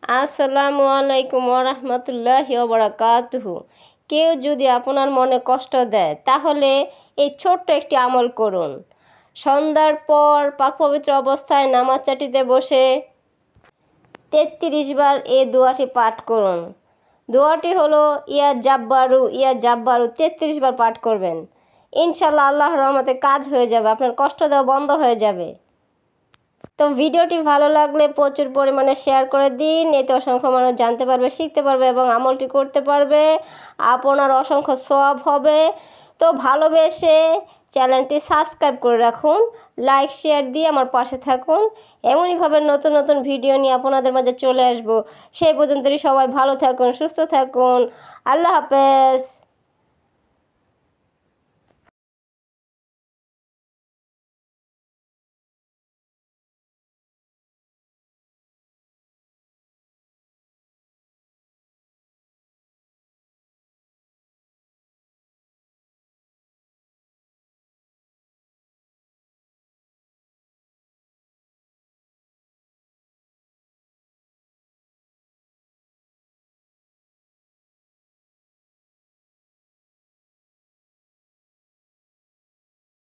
আসসালামু আলাইকুম ওরহমতুল্লাহি ওবরাকাতুহু। কেউ যদি আপনার মনে কষ্ট দেয় তাহলে এই ছোট্ট একটি আমল করুন। সন্ধ্যার পর পাক পবিত্র অবস্থায় নামাজ চাটিতে বসে 33 বার এই দোয়াটি পাঠ করুন। দোয়াটি হলো ইয়া জাব্বারু ইয়া জাব্বারু, 33 বার পাঠ করবেন। ইনশাল্লাহ আল্লাহর রহমতে কাজ হয়ে যাবে, আপনার কষ্ট দেওয়া বন্ধ হয়ে যাবে। তো ভিডিওটি ভালো লাগলে প্রচুর পরিমাণে শেয়ার করে দিন, এতে অসংখ্য মানুষ জানতে পারবে, শিখতে পারবে এবং আমলটি করতে পারবে, আপনার অসংখ্য সওয়াব হবে। তো ভালোবেসে চ্যানেলটি সাবস্ক্রাইব করে রাখুন, লাইক শেয়ার দিয়ে আমার পাশে থাকুন। এমনইভাবে নতুন নতুন ভিডিও নিয়ে আপনাদের মাঝে চলে আসব। সেই পর্যন্তই সবাই ভালো থাকুন, সুস্থ থাকুন। আল্লাহ হাফেজ।